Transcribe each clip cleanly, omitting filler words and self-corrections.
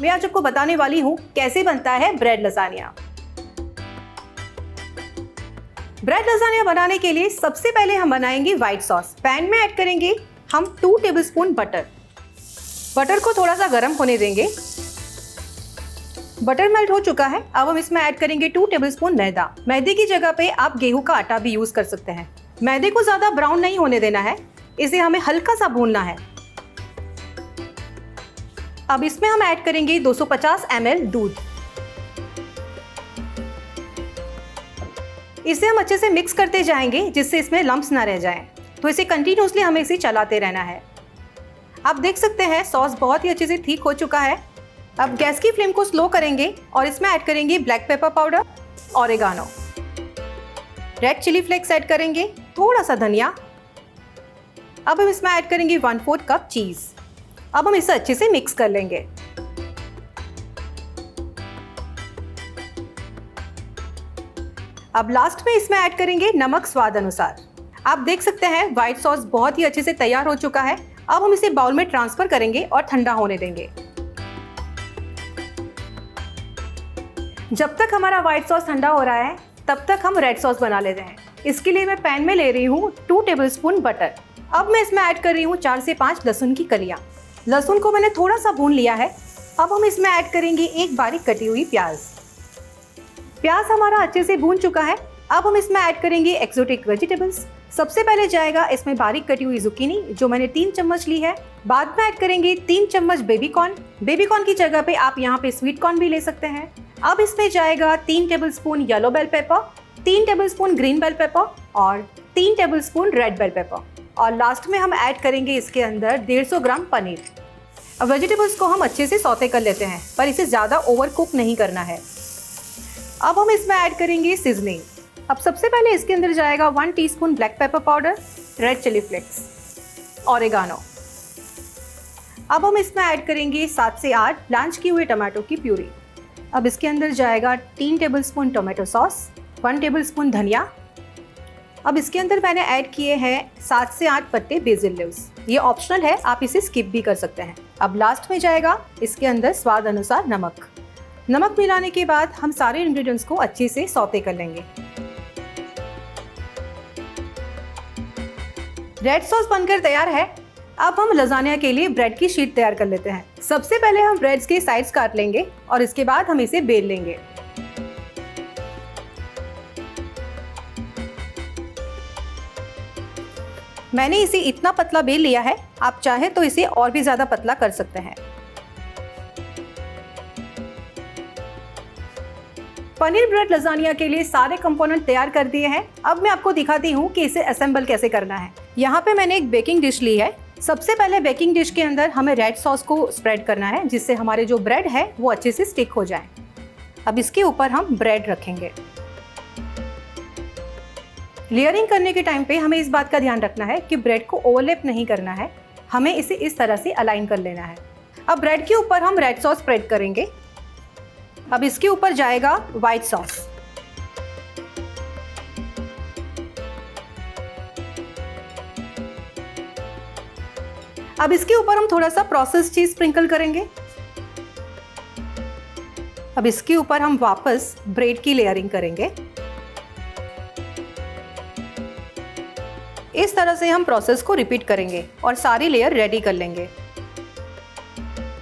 मैं आज आपको बताने वाली हूँ कैसे बनता है ब्रेड लसानिया। ब्रेड लसानिया बनाने के लिए सबसे पहले हम बनाएंगे व्हाइट सॉस। पैन में ऐड करेंगे हम 2 टेबलस्पून बटर। बटर को थोड़ा सा गर्म होने देंगे। बटर मेल्ट हो चुका है। अब हम इसमें ऐड करेंगे 2 टेबलस्पून मैदा। मैदे की जगह पे आप गेहूं का आटा भी यूज कर सकते हैं। मैदे को ज्यादा ब्राउन नहीं होने देना है, इसे हमें हल्का सा भूनना है। अब इसमें हम ऐड करेंगे 250 ml दूध। इसे हम अच्छे से मिक्स करते जाएंगे जिससे इसमें लम्प्स ना रह जाएं। तो इसे कंटिन्यूसली हमें इसे चलाते रहना है। आप देख सकते हैं सॉस बहुत ही अच्छे से ठीक हो चुका है। अब गैस की फ्लेम को स्लो करेंगे और इसमें ऐड करेंगे black pepper powder, oregano, red chilli flakes add करेंगे, थोड़ा सा धनिया। अब हम इसमें ऐड करेंगे 1/4 कप चीज। अब हम इसे अच्छे से मिक्स कर लेंगे। अब लास्ट में इसमें ऐड करेंगे नमक स्वाद अनुसार। आप देख सकते हैं व्हाइट सॉस बहुत ही अच्छे से तैयार हो चुका है। अब हम इसे बाउल में ट्रांसफर करेंगे और ठंडा होने देंगे। जब तक हमारा व्हाइट सॉस ठंडा हो रहा है तब तक हम रेड सॉस बना लेते हैं। इसके लिए मैं पैन में ले रही हूँ 2 टेबलस्पून बटर। अब मैं इसमें ऐड कर रही हूँ 4 से 5 लहसुन की कलियां। लहसुन को मैंने थोड़ा सा भून लिया है। अब हम इसमें ऐड करेंगे एक बारीक कटी हुई प्याज। प्याज हमारा अच्छे से भून चुका है। अब हम इसमें ऐड करेंगे एक्सोटिक वेजिटेबल्स। सबसे पहले जाएगा इसमें बारीक कटी हुई जुकीनी, जो मैंने 3 चम्मच ली है। बाद में ऐड करेंगे 3 चम्मच बेबी कॉर्न। बेबी कॉर्न की जगह पे आप यहाँ पे स्वीट कॉर्न भी ले सकते हैं। अब इसमें जाएगा 3 tablespoon yellow bell pepper, 3 tablespoon green bell pepper और 3 टेबलस्पून रेड बेल पेपर। और लास्ट में हम ऐड करेंगे इसके अंदर 150 ग्राम पनीर। अब वेजिटेबल्स को हम अच्छे से सौते कर लेते हैं, पर इसे ज़्यादा ओवर कुक नहीं करना है। अब हम इसमें ऐड करेंगे सीजनिंग। अब सबसे पहले इसके अंदर जाएगा 1 teaspoon black pepper powder, red chilli flakes, oregano. अब हम इसमें ऐड करेंगे 7 से 8 ब्लांच की हुई टमाटो की प्यूरी। अब इसके अंदर जाएगा 3 टेबलस्पून टोमेटो सॉस, 1 टेबलस्पून धनिया। अब इसके अंदर मैंने ऐड किए हैं 7 से 8 पत्ते बेसिल लीव्स। ये ऑप्शनल है, आप इसे स्किप भी कर सकते हैं। अब लास्ट में जाएगा इसके अंदर स्वाद अनुसार नमक। नमक मिलाने के बाद हम सारे इंग्रेडिएंट्स को अच्छे से सौते कर लेंगे। रेड सॉस बनकर तैयार है। अब हम लसानिया के लिए ब्रेड की शीट तैयार कर लेते हैं। सबसे पहले हम ब्रेड्स के साइड्स काट लेंगे और इसके बाद हम इसे बेल लेंगे। मैंने इसे इतना पतला बेल लिया है, आप चाहे तो इसे और भी ज्यादा पतला कर सकते हैं। पनीर ब्रेड लसानिया के लिए सारे कंपोनेंट तैयार कर दिए हैं। अब मैं आपको दिखाती हूँ कि इसे असेंबल कैसे करना है। यहाँ पे मैंने एक बेकिंग डिश ली है। सबसे पहले बेकिंग डिश के अंदर हमें रेड सॉस को स्प्रेड करना है, जिससे हमारे जो ब्रेड है वो अच्छे से स्टिक हो जाए। अब इसके ऊपर हम ब्रेड रखेंगे। लेयरिंग करने के टाइम पे हमें इस बात का ध्यान रखना है कि ब्रेड को ओवरलैप नहीं करना है, हमें इसे इस तरह से अलाइन कर लेना है। अब ब्रेड के ऊपर हम रेड सॉस स्प्रेड करेंगे। अब इसके ऊपर जाएगा व्हाइट सॉस। अब इसके ऊपर हम थोड़ा सा प्रोसेस्ड चीज स्प्रिंकल करेंगे। अब इसके ऊपर हम वापस ब्रेड की लेयरिंग करेंगे। इस तरह से हम प्रोसेस को रिपीट करेंगे और सारी लेयर रेडी कर लेंगे।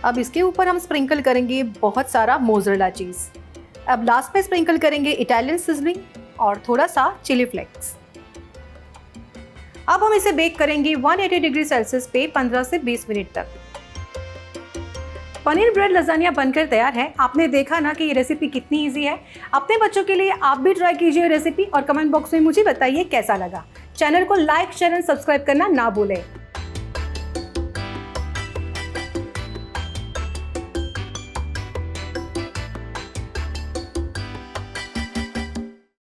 अब इसके ऊपर हम स्प्रिंकल करेंगे बहुत सारा मोज़रेला चीज। अब लास्ट में स्प्रिंकल करेंगे इटालियन सीजनिंग और थोड़ा सा चिली फ्लेक्स। अब हम इसे बेक करेंगे 180 डिग्री सेल्सियस पे 15 से 20 मिनट तक। पनीर ब्रेड लसानिया बनकर तैयार है। आपने देखा ना कि ये रेसिपी कितनी इजी है। अपने बच्चों के लिए आप भी ट्राई कीजिए रेसिपी और कमेंट बॉक्स में मुझे बताइए कैसा लगा। चैनल को लाइक, शेयर एंड सब्सक्राइब करना ना भूलें।